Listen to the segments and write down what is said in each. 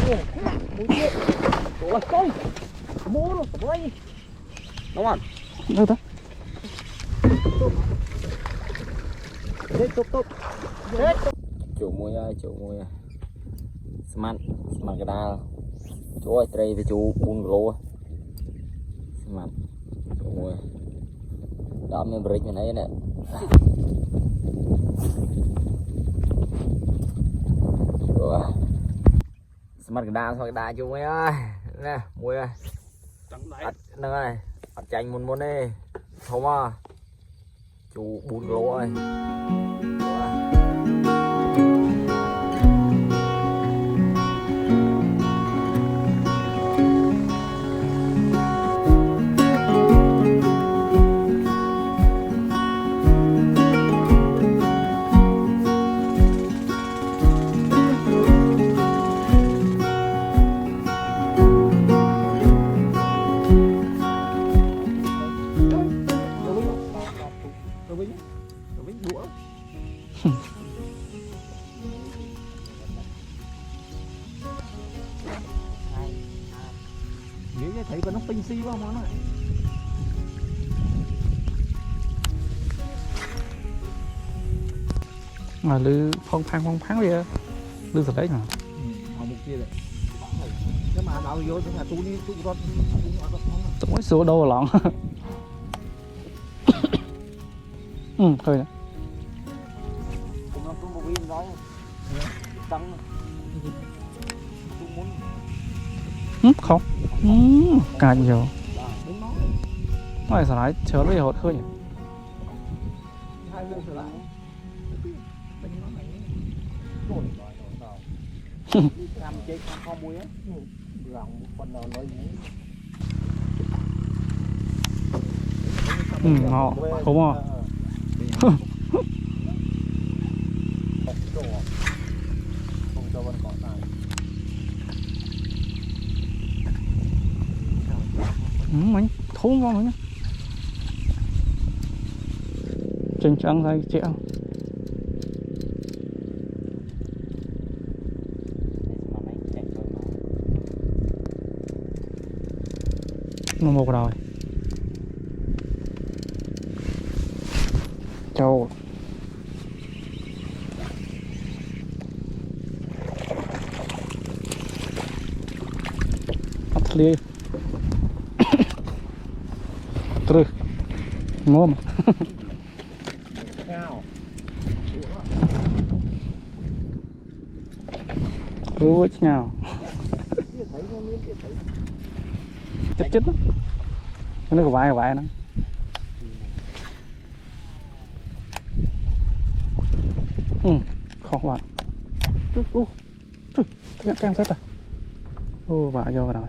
Mũi chết. Ủa con. Mua luôn, lấy. Đúng không? Đâu ta? Đấy tốt. Đấy. Chủ mùi ơi, chủ mùi. Smart cái đa. Chú ơi, đây với chú 4 kg. Smart. Chủ mùi. Đó mình break mình ấy nè. Smart cái đa chú mùi ơi. Nè, mùi ơi. Nâng ơi. Ất chanh muốn đi. Không à. Chú 4 kg ơi. Thấy có nó pin xi vào món này. Mà lư phong phang đi lư thật đấy hả? Ở một kia đấy. Cái mà đào vô thì là tu đi tu rót tôi mới số đâu lỏng. Thôi nè. nó tu một viên đó. Tăng. Tu muốn. Không. Càng nhiều. Nói sao lại chờ lấy hột hơi nhỉ? Hai lương trở lại. Cam chơi cam kho muối á. Lòng một phần nào nói gì. Họ không à? Không cho con cỏ này. Mình thốn con nữa nhá. Trình trắng đây chị không? Nó một rồi. Châu. Bắt lia. Terus. Ngom. Rút nhau. Chết đó. Nó có vài nó. Khó quá. Cái cam rất rồi. Vạ vô rồi.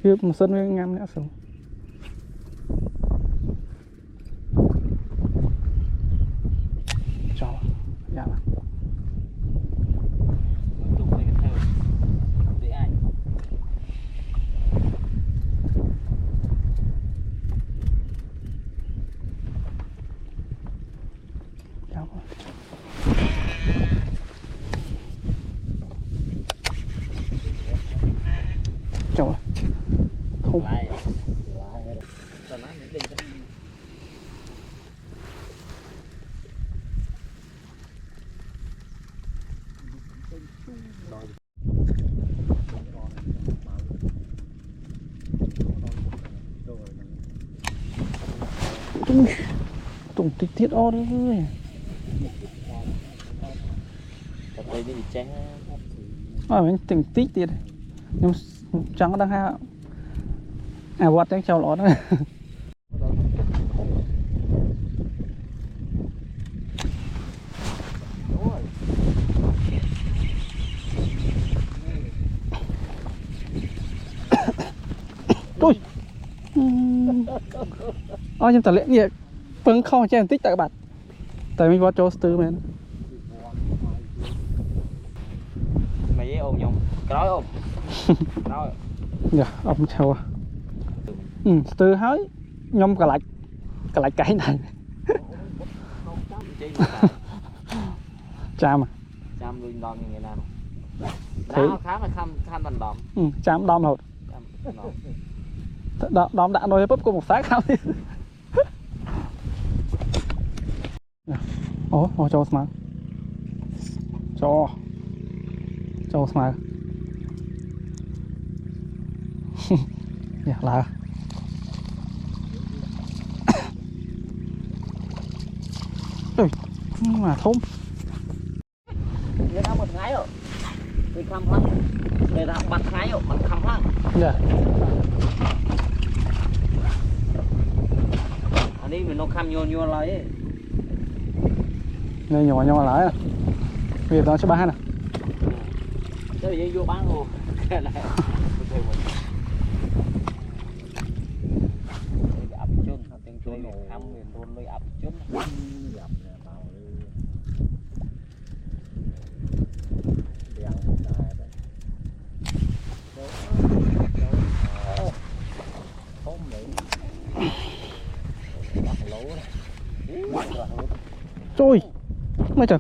Khiếp một sân với ngâm nữa xong. Cho. Dạ mà. Trời không tung tiết o đấy. Đây đi chén. Mình tỉnh tích tiệt. Nhưng chẳng có đang ha. Vọt đánh trâu lót đấy. Ui. Nhưng ta lẽ nhẹ. Phương không cho em tích tại các bạn. Tại mình vọt cho tư men. Mày ôm nhung. Cái ôm. Nói. Dạ, ông chào. Từ hới nhom cả lạch cái này. Cham à? Cham luôn non như thế nào? Đá khám là khám bằng đòn. Chạm đom hột. Đom đã nói bắp có một xác không. Ồ, cho smart. Cho smart. Dạ là. Ôi, mà thông. Người ta một ngày rồi. Người khăm lắm. Người ta bắt ngày rồi, bắt khăm lắm. Dạ. Anh đi mình nó khăm nhô lại ấy. Này nhỏ lại à. Vì nó cho bán à. Thế thì vô bán luôn. Cái này. Ập chân, tiếng chuối khăm mình luôn lôi ập chân. Trời. Mấy trời.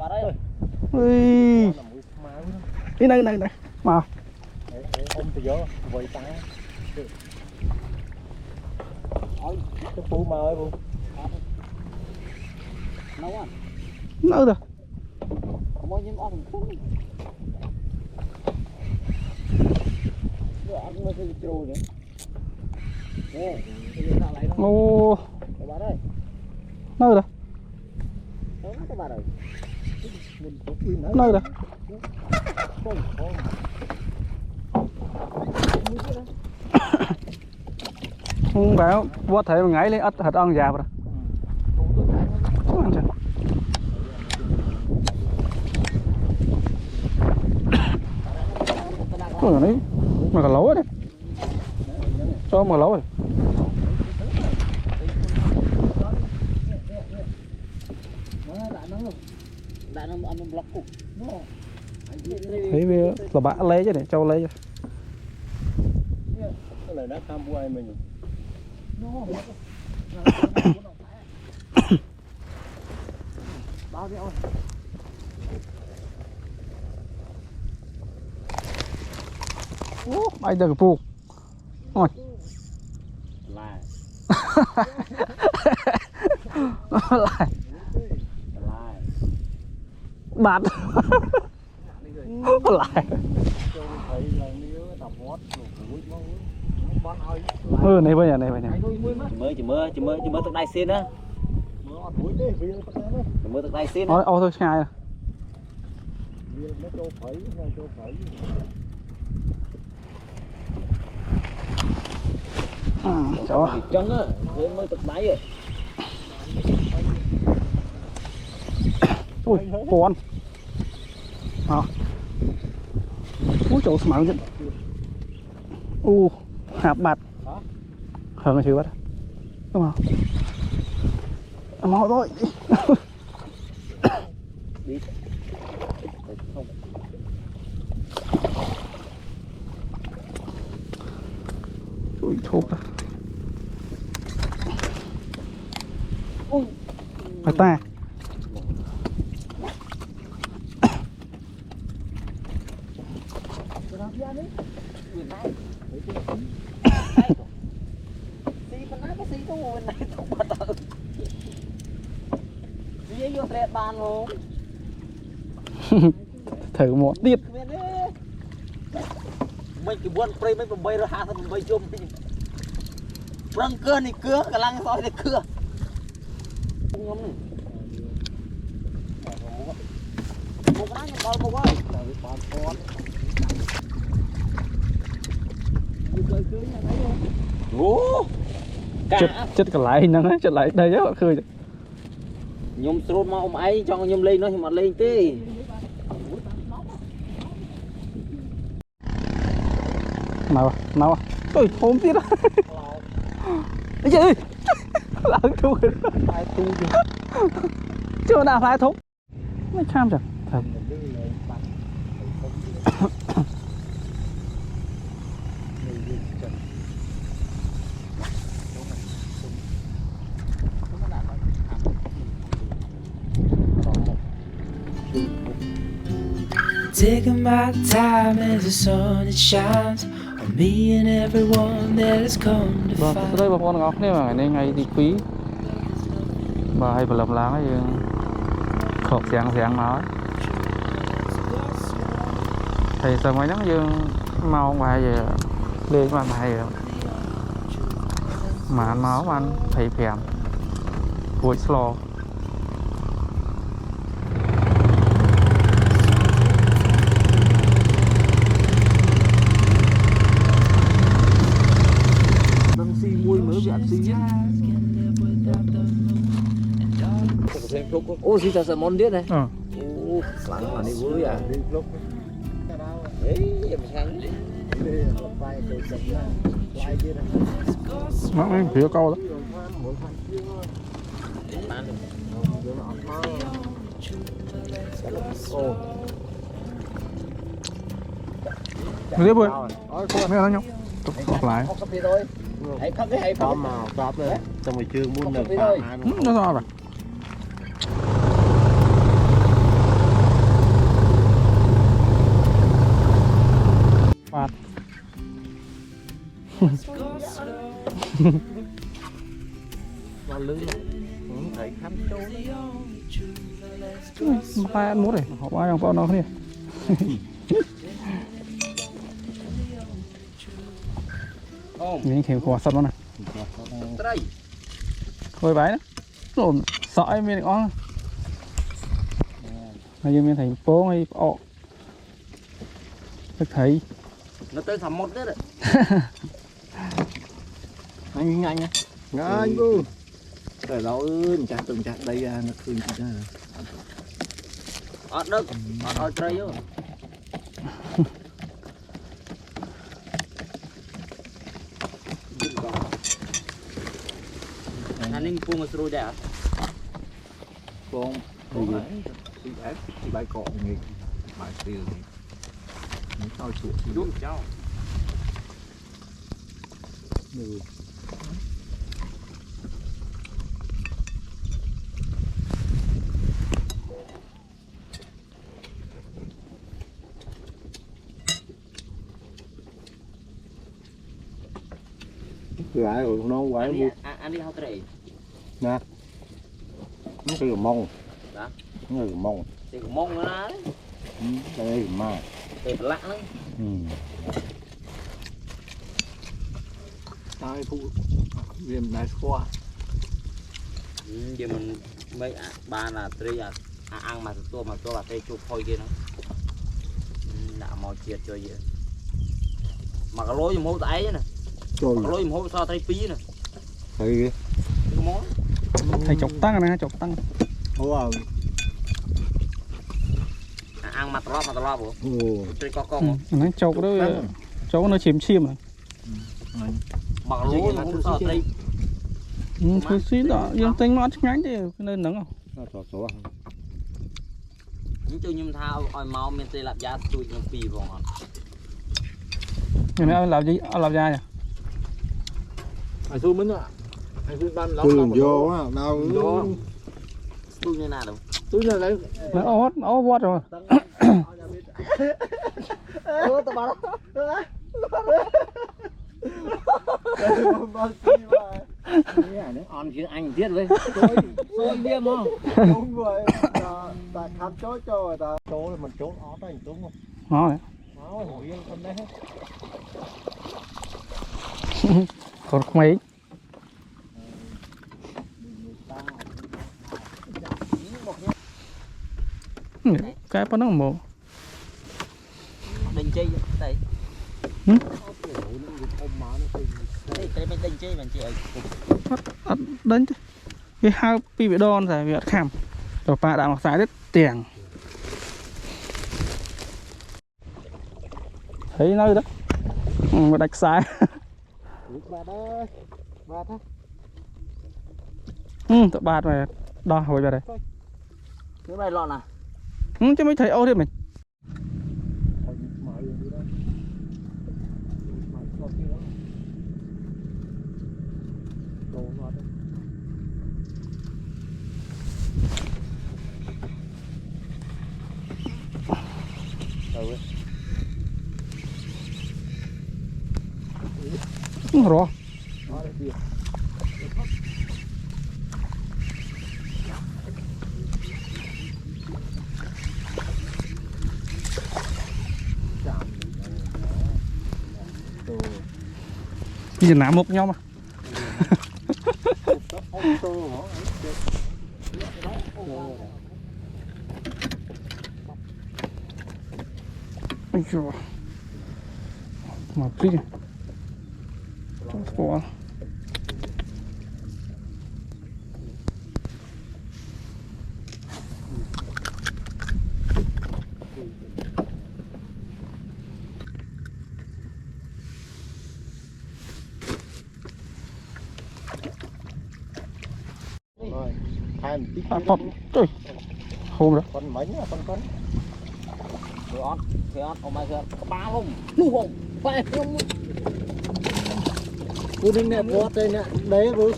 Ui. Đi này. Mà. Ôm từ gió, vậy ta. Cái phụ mà ơi phụ. Nấu à? Nấu rồi. Có bao nhiêu ăn không? Được ăn mới cái trâu nữa. Nè, cái gì lại đó. Ô. Các bạn ơi. Nấu rồi. Nấu các bạn ơi. Nấu rồi. Không phải vót thấy mà ngấy lên ớt hạt ăn già rồi. Ôi này, mà cả lấu đấy. Cho mà lấu rồi. Thấy về là bạn lấy chứ này, châu lấy chứ. Cái này nó tham của ai mình. Bao nhiêu? Bay từ cái phu. Ôi. Lại. Lại. Bạt. Lại. Này bây giờ này. Chỉ mới từ đây xin á. Mới từ đây xin. Ô thôi ngay à. Cho. Chân á, mới từ đáy rồi. Ui, con. Ui chỗ smart chứ. Hạp bạt. Hơn là chưa bắt. Đúng không? Mau thôi. Đi. Không. Ui thục à. Ui. Phải ta. Bàn luôn. Thử một tiếp. Mình chỉ buôn prey mấy bầm bay rồi hạ thằng bầm bay chôm. Răng cưa này cưa, cả lăng soi này cưa. Không ngấm này. Một cái này bao một ơi. Bàn con. Ủa. Chết cả lại hình năng chết lại đây á khơi. Nhôm sốt mà ông ấy cho nhôm lên nó thì mà lên tí. Nào. Ôi, hôm tiết á. Cái gì? Lỡ thu rồi. Ai tu chứ. Chưa nào phải thúc. Mấy trăm chẳng. Thật. taking my time as the sun it shines on me and everyone that has come to Vâng, find. đây bà con ngọc này mà ngày ngày đi quý bà hay bà lập lá ấy khộp sáng nói thì sao mấy nhắn dương mau mà về lên mà hay mà ăn máu mà ăn thấy phèm vui slow xi mui mới bị ăn xi ô xi thật sự món điết này ô lắng mà đi vui à ấy em sáng nó mới phía câu đó tiếp ơi mấy anh nhóc tục lại hãy khóc cái hãy khóc màu top đấy trong người chưa muốn được nó sao rồi phạt nó lưới thấy khám trốn tay ăn mút này họ ba trong bao nó thế những kiểu quả sắt nó này thôi bái đó rồi sợ em mình ngon hay như mình thành phố hay ọ thấy nó tới thầm một đấy anh á anh cô trời đâu ơi chặt từng chặt đây ra nó khơi ra ọt đất ọt trời vô anh ninh pun rồi đẹp con đi ép bài cọ nghịch bài tiền nó sao chuột đúng cháu gái rồi nó quái mua anh đi học trời nè nó cái mông đó nó cái mông thì mông nó đấy đây mà để lạ lắm tao phụ viêm đại khoa giờ mình mấy ba là три ăn mà tôi là cây chụp thôi kia nó đã mò chiết cho gì mà cái lối mẫu tay nè cái lối mẫu sao tay phí nè thấy cái món thầy chọc tăng này chọc tăng wow ăn mặt lóp bộ chơi con nó chọc đó chọc nó chìm chìm này mà cái lối mẫu sao tay thôi xí đó dương tính nó ngắn thì nên nắng không nó số số những chơi nhung thao oi máu men tê lạp giá chui nhung pì vào ngọn người này làm gì làm ra nhỉ anh xui mình ạ anh xui ban lắm vô á đâu tôi như nào đâu tôi là lấy nó ót rồi tao bảo on chứ anh thiết với xôi liêm không đúng rồi ta khám chó cho người ta chó là mình trốn ó tay đúng không nó này ó hổ yên con đấy còn mấy cái nó mồ đình chi đây cái bên đình chi mình chị ơi đến cái hai pi bị đòn rồi bị khảm rồi ba đã mặc trái rất tiền thấy nơi đó một đạch sai tụi ba này đo hồi về đây cái này lọn à chứ mới thấy ô thế mình rõ nhìn nã mục nhau mà ôi trời mà tí bỏ rồi hai một tí trời hôm đó con mấy nhá con Thế on, oh my god, có ba không? Lu không? Phải không? cứ đứng nè vót đây nè đấy vừa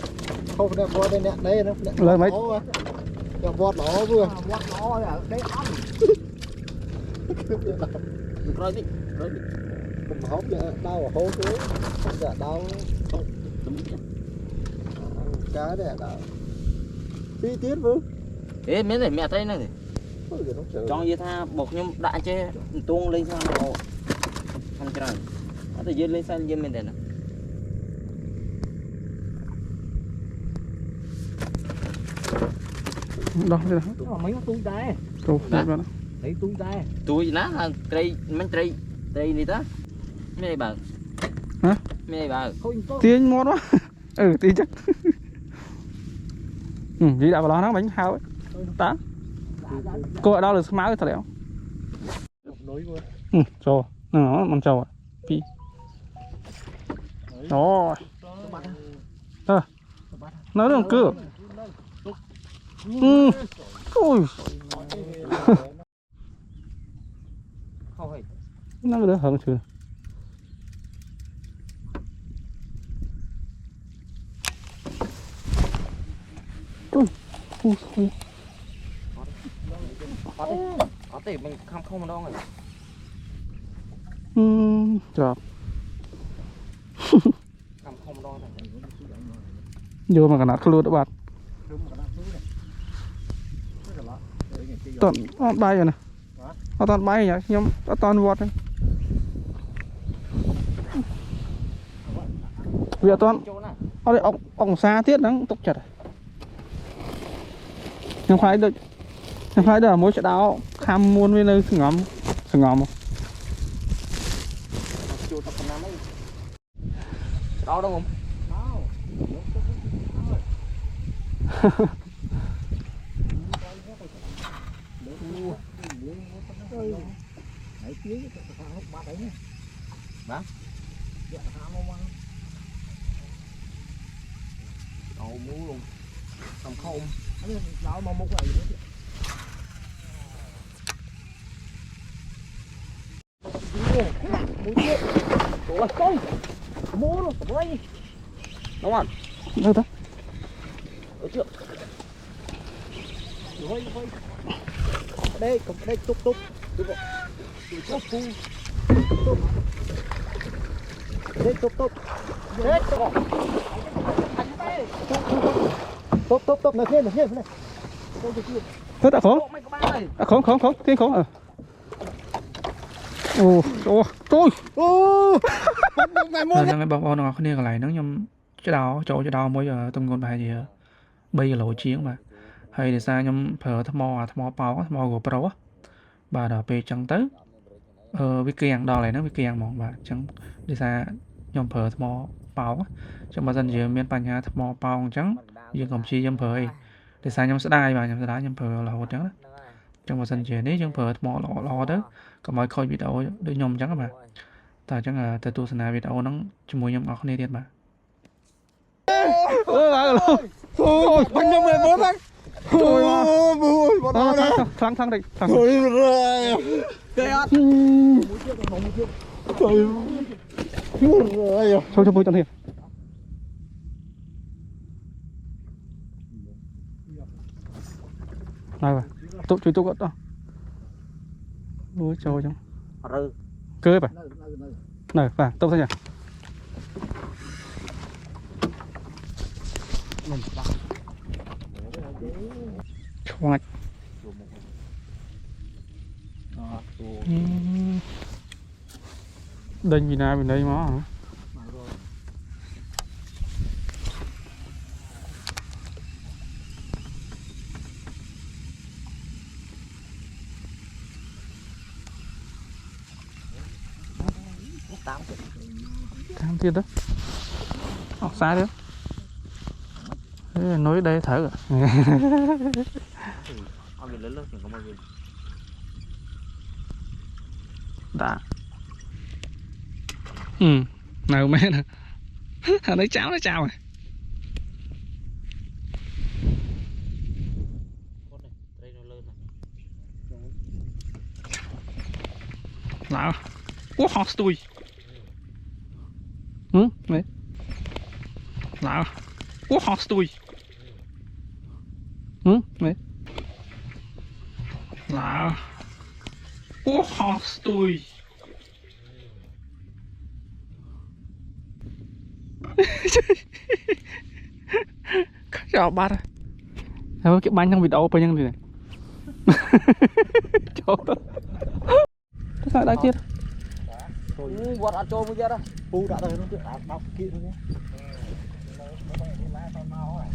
không nè vót đây nè đấy nó lời mấy nè vót nó vừa Quát nó là đấy on. Rồi đi. không hốt nữa đau ở hố cứ không dạ đau không cá đấy đau tí tiết vừa Ê, mấy này mẹ tay này thì trong như tha bột nhưng đã chế tuôn lên sang đồ không trời nó thì dưa lên sang dưa mình đây nè đó đây đó mấy con túi đá đâu đây đó thấy túi đá túi ná là cây mấy cây này đó mấy này bà hả mấy này bà tiếng ngon quá tí chắc chỉ đạo vào đó nó bánh hao ấy tá cô ở đâu là máu cái thật đéo trâu nó con trâu à pi rồi nó đang cưa ôi nó đỡ hơn chưa ui có thể mình không đâu rồi chọc không đâu rồi vô mà cả nát luôn đó bạn toàn bay rồi nè toàn bay nhỉ nhưng toàn vọt đấy bây giờ toàn ở đây ong xa tiết nó tốc chặt nhưng phải được mỗi trận đáo kham muôn với nơi sừng ngầm đó đâu không đầu mũ luôn không đó mà múc lại ủa coi mua luôn quay đúng không đâu ta ở trước đây còn đây túc đây túc túc này thêm này hết đã khốn thiên khốn trời ngày bọn nó không đi lại nó nhom cái đào chỗ mỗi giờ tôm con bài gì bây giờ lộ chiến mà hay để sao nhom phở thăm mò gỗ pro bà đào pe trắng tới với kiềng đào này nó với kiềng mỏng bà trắng để sao nhom phở thăm mò bao trong mà dân giờ miền Tây nhà thăm mò bao trắng giờ còn chi nhom phở để sao nhom sẽ đai bà nhom sẽ đá nhom phở là một trắng trong mà dân giờ nếu nhom phở thăm mò lò đó còn mọi khôi bị đau đôi nhom trắng mà ta chẳng là từ tu sanh bị đau nó chung mùi nhom ngọt này thiệt mà ôi bánh nhom này bớt bánh thằng đây ôi rồi cái ớt cho vui toàn thiệt này vậy tụi chui tụi đó ôi trời trong cơ vậy này vàng tôm sao nhỉ Choạch. Đinh gì nào bên đây mà hả? Tám tiết đó. Học xa đó. Nói đây thở rồi. Đã. Nào mẹ nè. Lấy cháo rồi. Lão. Ủa hot tôi. Đấy. Lão. Ủa hot tôi. Đấy. Lão. Ủa hot tôi. Chào bác ơi. Thôi cái bánh trong video bao nhiêu này. Trời ơi. Thế sao đã chết? Vọt ăn trâu bây giờ đó. Phu đã tới nó cứ đọc kia thôi nhé.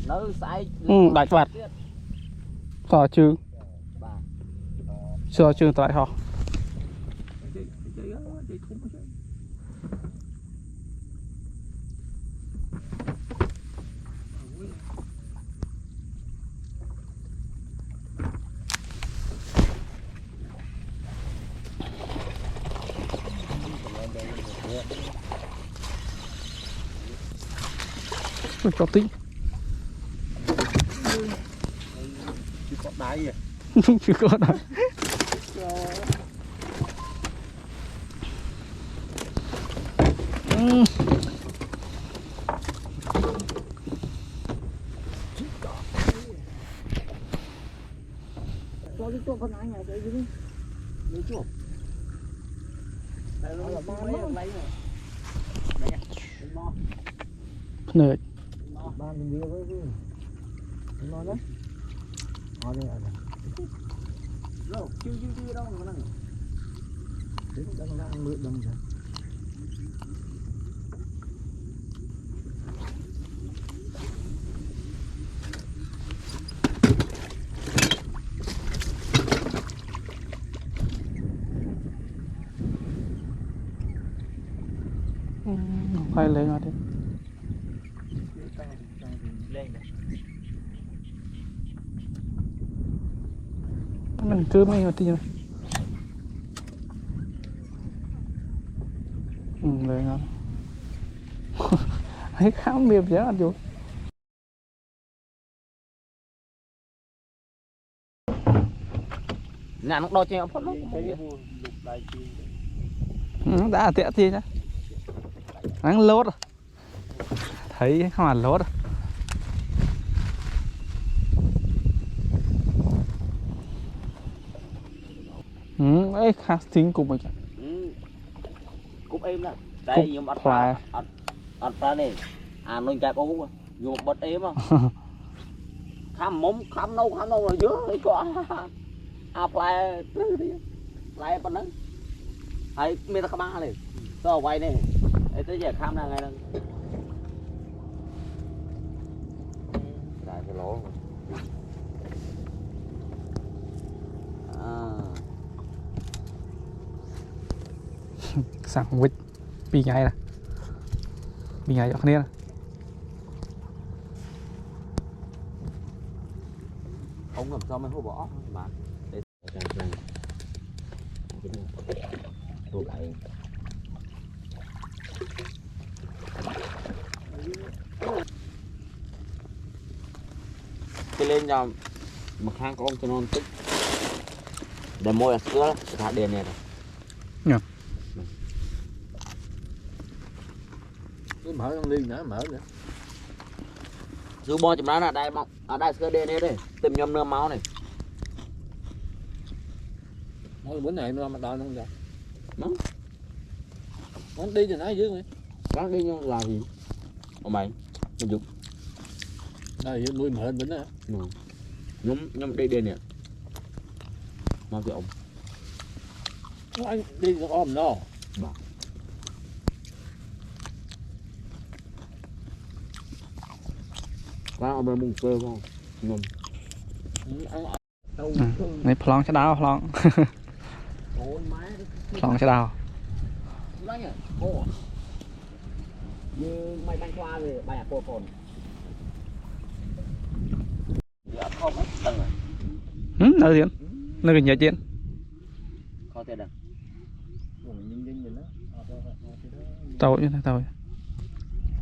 Nó sai. Đại vặt. Sò chứ. Sò chứ tại họ. Cho tí. Chứ có đáy à. Chứ có đáy. Cho đi cho con anh nhà chơi đi. Lấy chuột. Đây là ba lấy rồi. Đấy à. Nè. Ba mình đi với chứ. Nó đấy. Nó đây à. Rồi, chưa đâu mà năng. Đấy đang mượn đâm rồi. Phải lên rồi đi. Mình cứ mấy người tin này. Lên rồi. Thấy khám miệng giá anh chú. Nè nó đo trên phút nó. Đã tẹt gì nhá. Hắn lốt rồi. Thấy không hẳn lốt rồi. Ấy casting cùng mình. Cúp em đó. Đây dùng ăn pha này. À nuôi chai bố dùng bật em á. Khám mông khám nâu rồi dưới ấy có. À play đi. Play bên đó. Hay mình ta khám ăn này. Tôi quay này. Ấy tới giờ khám ra ngay đó. Đại cái lỗ. Sang quýt. Bị ngay nè. Bị ngay cho nè. Ông làm sao mới hô bỏ mà. Để Tụt lại. cái lên cho một hang con cho nó tích để môi là sữa thả đèn này rồi. Cứ mở con ly nữa mở nữa. dù bo chùm đó là đây mong ở đây sữa đèn này đây tìm nhom nơ máu này Mỗi bữa này nó mà đòi nó không ra. Đúng. Nó đi thì nói dưới mày. Bác đi nhưng là gì ông mày mình dục đây nuôi mở hơn vấn á nhóm đây nè mau cái ông anh đi ôm nó qua ông mùng cơ không ngon này plong cho đau plong plong cho đau như mày bánh qua rồi bài cô còn không hết tầng rồi nơi tiền nơi gần nhà trên có thể đằng tàu như thế tàu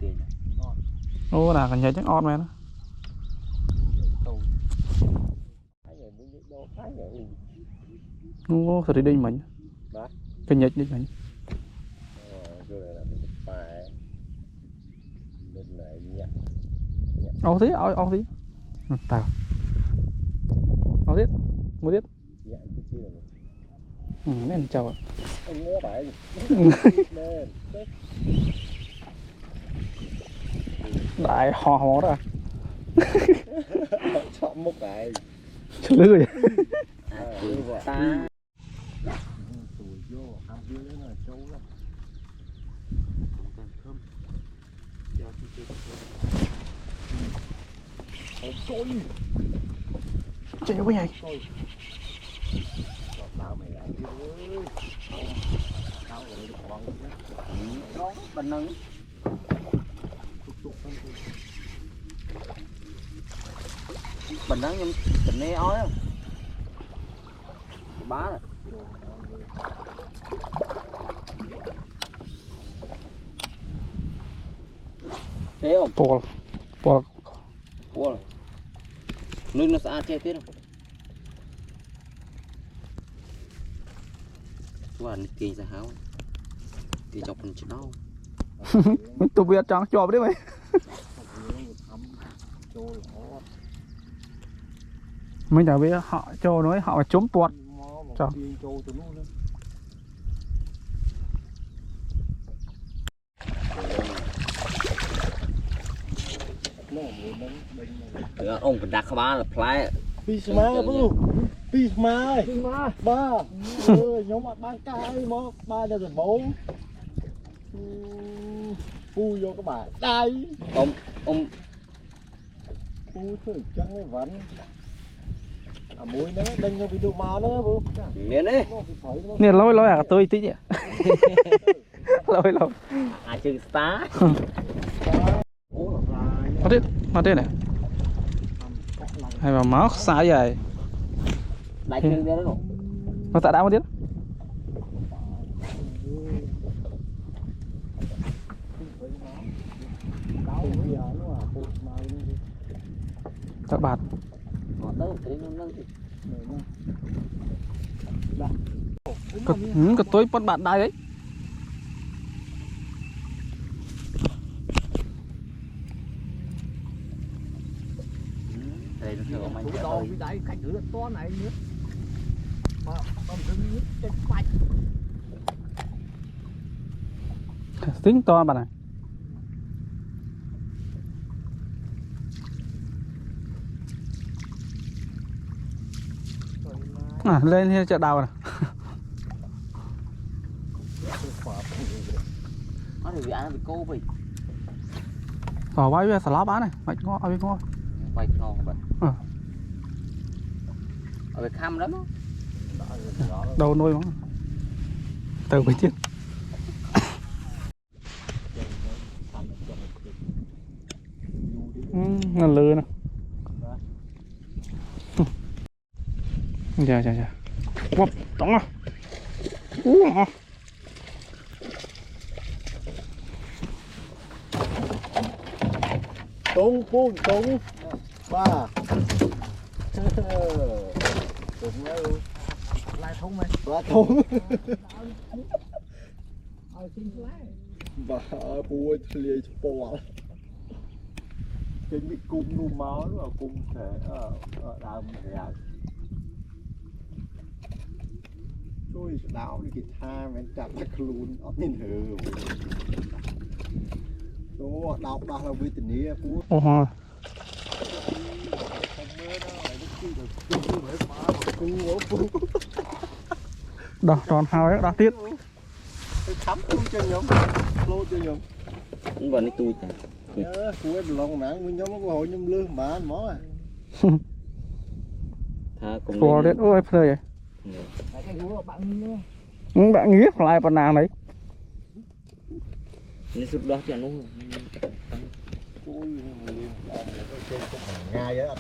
tiền ô là gần nhà chắc on mày nó ô sao đi đi mình gần nhà đi mình ô thế ô thế tao ô thế mua tiếp nên chào đại hò hò đó chọn một cái lưới ta chạy quá nhảy bình nâng bình nâng nhưng tình này ói bá rồi thế không bò bò bò nước nó sẽ che tiết không qua kỳ ra háo kỳ chọc mình chỉ đau mình tụi biết chọn chọp đấy mày mình đã biết họ cho nói họ trốn bọt cho ông phải đặt ba là play Pisma bố Pisma ba nhóm mặt ban cái mó ba là rồi bố phu vô các bạn đây ông phu thử trắng cái vẫn muối nữa đinh vô video máu nữa bố miền đấy nè lôi à tôi tí vậy lôi chừng tá nó thế này hay mà máu xa vậy đại chừng đây đó nó tại đau một tiếng các bạn cái tối bắt bạn đây đấy đây nó thường Thủ đô với đấy khách thứ to này nữa mà ông rừng nước trên bạch tính to bạn này lên thì chợ đào này nó thì bị ăn bị cô bị vào vai về salad bán này mày ngon ở bên ngon quay ngon vậy ở bên khăm lắm đâu nuôi mà từ bên trên ngăn lừa nè dạ quắp đóng à tung ba lại thúng mày bà bùi liệt bò trên bị cung nu máu đúng không cung thể đào mình ra tôi đào đi tha men chặt cái lún ở bên hừ đó đào là vì tình nghĩa ô đỏ tròn hào ấy đỏ tiết thắm luôn cho nhóm lô cho nhóm cũng vẫn đi tôi chả cuối lòng nãy với nhóm có hội nhóm lương mà mó à tha cùng phò đấy ôi phơi vậy bạn nghĩ lại phần nào đấy nên sụp đó cho nó ngay á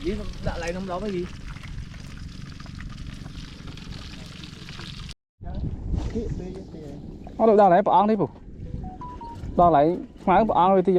Gì đã lấy năm đó cái gì? nó được đào lấy bỏ ăn đi phụ đào lấy máy bỏ ăn rồi thì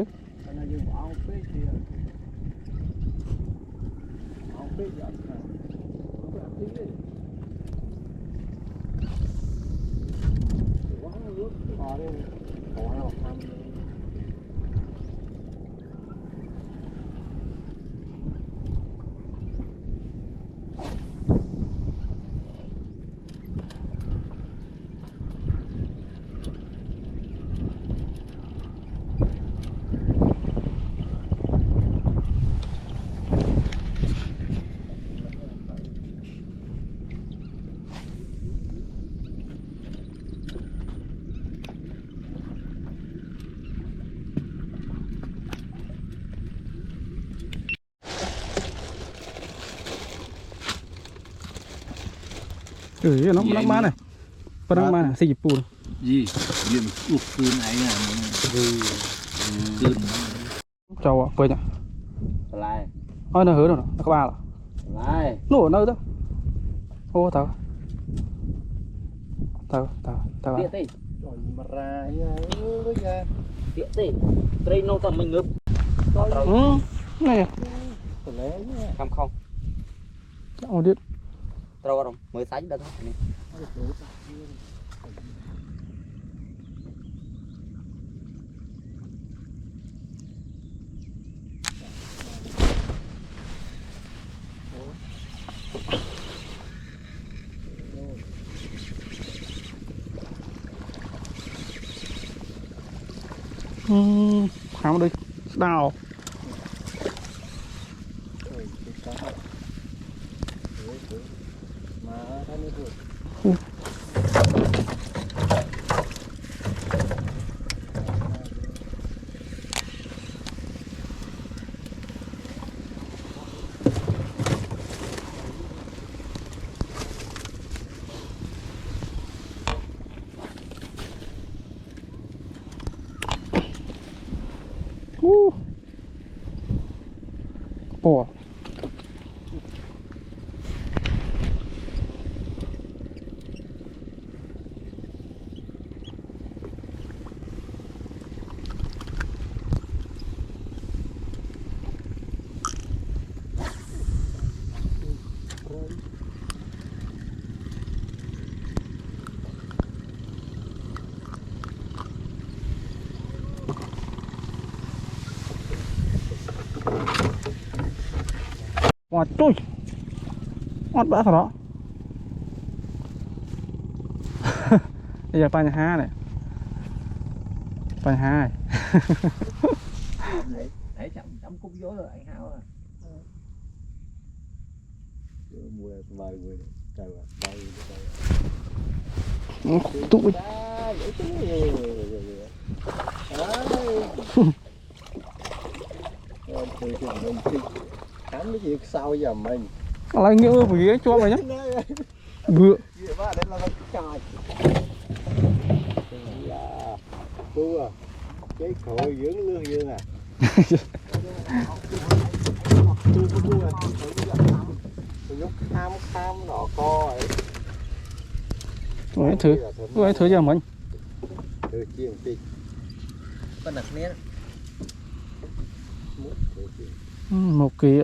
chứ nó má này phần nó má này xì pù gì gì mà úp cơn ấy à cơn trâu à quên nhỉ lại ôi nó hứa rồi nó có ba là lại nổ nơi đó ô tao tiện đi rồi mà ra nha tiện đi đây nô tầm mình ngập này không không ông biết trâu rồi mới sánh đó thôi khám đi đào bỏ Wah, cuy. Ngọt bã thật đó. Bây giờ pan há này. Pan há này. để chậm cúc vô rồi anh Hao à mùa vài mùa trời vài Tụi khám cái gì sao giờ mình lại nghĩa ơi vì cho mày nhá. Vừa vậy ba đây là trời cô à cái khổ dưỡng lương dương à nhúc khám nọ co rồi thử giờ mình thử chiên tí con đặc nét một kỳ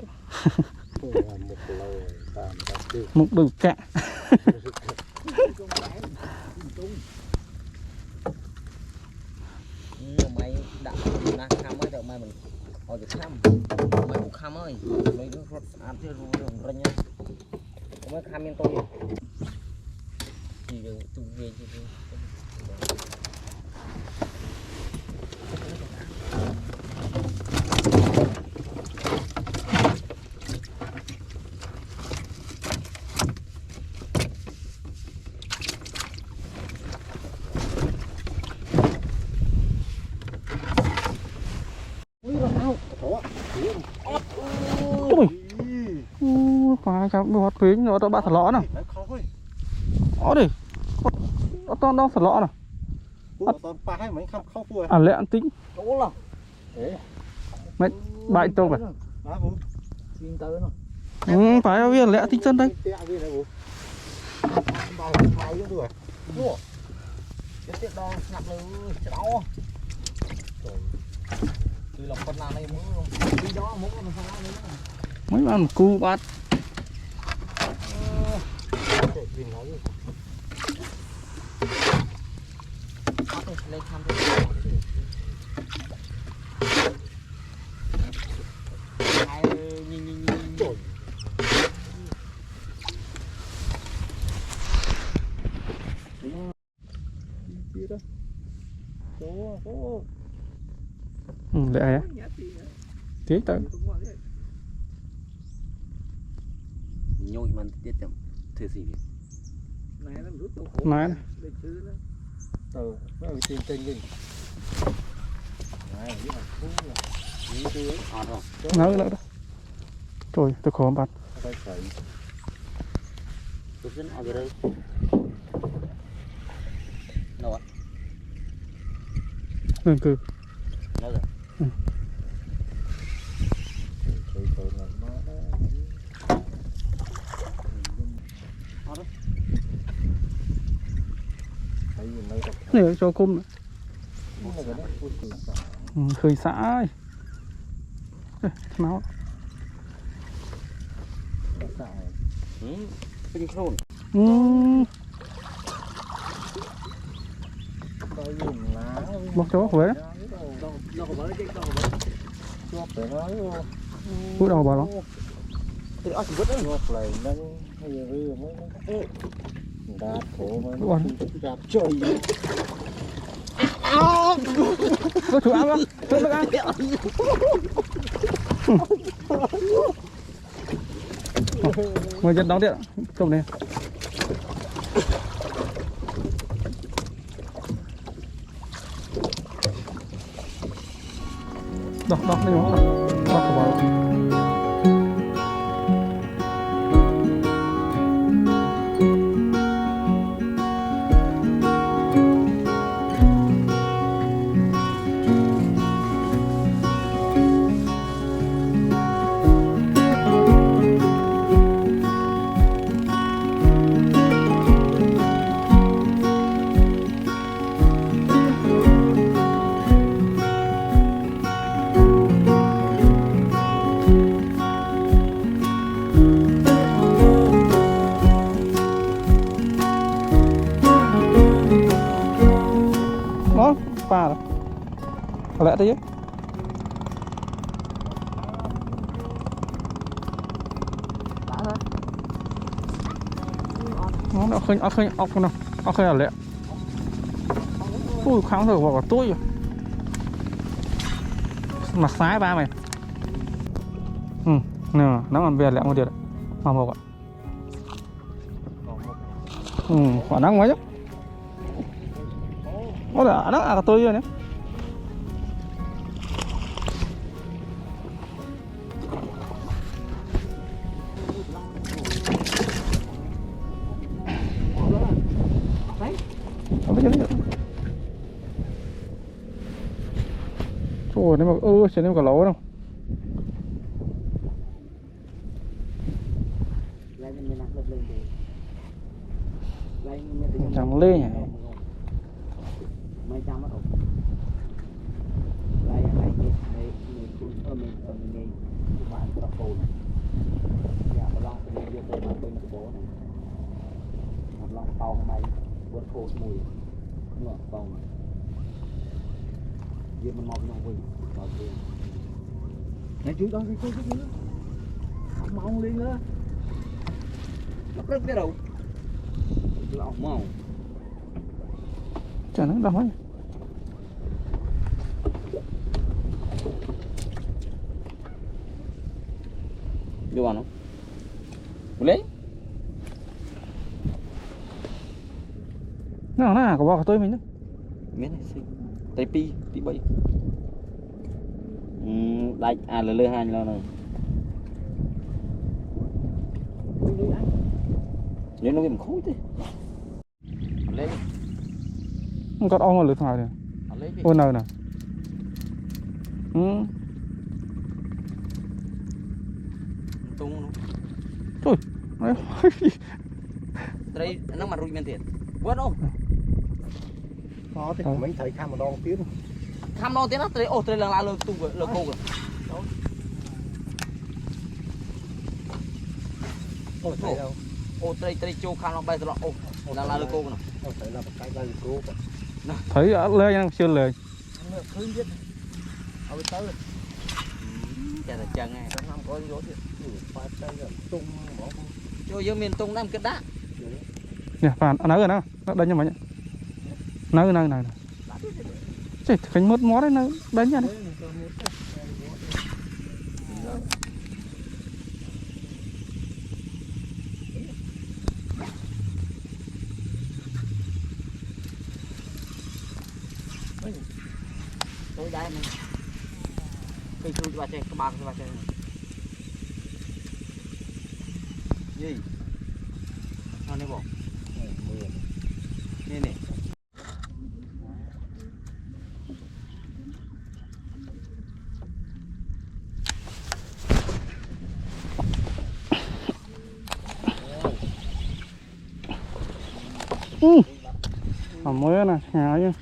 một đực cạ mày đã na khăm ấy được mày mình hồi được khăm mày cũng khăm ơi mấy đứa rốt ăn chơi rồi nhá mới khám bên tôi gì được tụi về gì được phải chạm bọt phí nó đã bắt thở lõ nào ó đi nó to đâu thở lõ nào à lẹ ăn tính bại tôi vậy phải viên lẹ tính chân đây mấy bạn cu bắt lẹ á tí tới nhồi mình tiết chậm thế gì này nấu nữa đó trời tôi khó bắt tôi xin ở đây đâu ạ nên cứ đâu rồi này cho cung khơi xã ấy máu bóc chó với phút đầu bảo nó có chủ ăn không? Tôi được ăn. Ngồi chân đóng điện trông này. Đọc đây đúng không? Đọc vào. Pha rồi. Có lẽ thế chứ. Nó khơi ốc nào. Ốc khơi là lẹ. Ui kháng thở vào tối rồi. Mặt sái ba mày. Nè, nó còn về lẹ một điều đấy. Mà một ạ. Quả nắng mấy chứ. Ủa là nó à tôi rồi nhé. Trời nếu mà chỉ nếu cả lỗ đâu. Chẳng lên nhỉ. Mấy trăm mất rồi. Đây mình bạn tập cồn. Dạ mà long thì mình vô mà bên của bố này. Mà long to mày vượt khổ mùi. Ngựa to mà. Giờ mình mọc nhau quỳnh. Vào kia. Nè chú đó cái chú nữa. Mong lên nữa. nó rất biết đâu cứ ọc màu chả nó đau ấy vô vào nó lấy nó có bao tôi mình đó miếng này xinh tay pi bay đây à lơ hai lo này nếu nó bị khối thế lấy không có ong mà lửa thoại này lấy đi ôi nơi nè tung nó thôi đây nó mà rụi men thiệt quên không có thì mấy thầy khăm một đòn tiếng tham nó tiếng nó tới ô tới lần la lơ tung lơ cô rồi ôi thầy đâu ô tới châu khăn nó bay tới ô là lơ cô rồi không phải là một cái là cô thấy lê nha chưa lê thứ biết ở tới chả là chân này trong năm có rốt phải tay là tung bỏ cho giờ miền tung năm kết đá nè phản nấu rồi nó đây nha mọi người nấu này chạy cánh mốt mó đấy nó đánh nha đấy tôi đây mình cây chui cho bà chơi các bạn cho bà chơi gì nó này bỏ nè nè mới nè ngào chứ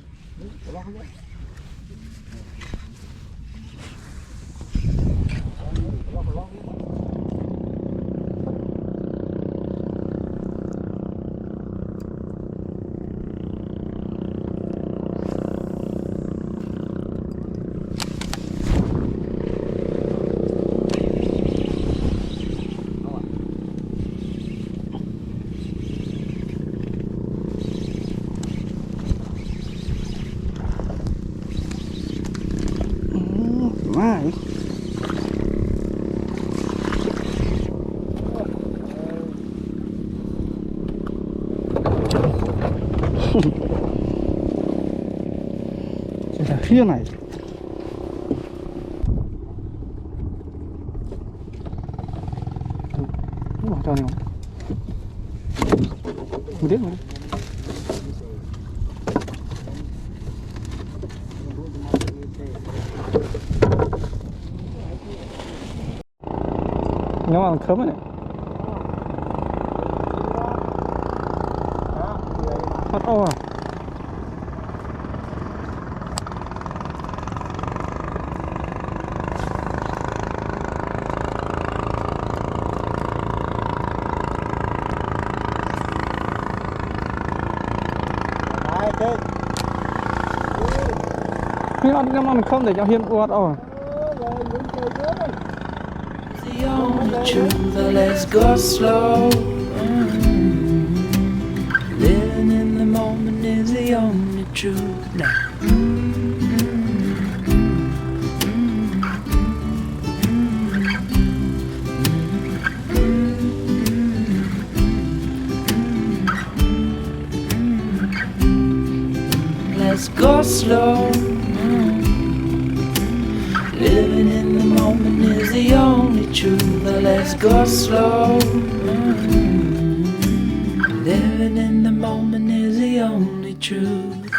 Mày chỉ là phía này bỏ cho này không biết rồi nó ăn khớm này hot ô à nhưng mà mình không để cho hiên uất ô The only truth, let's go slow. Living in the moment is the only truth now. Let's go slow. Living in the moment is the only truth. Let's go slow. Living in the moment is the only truth.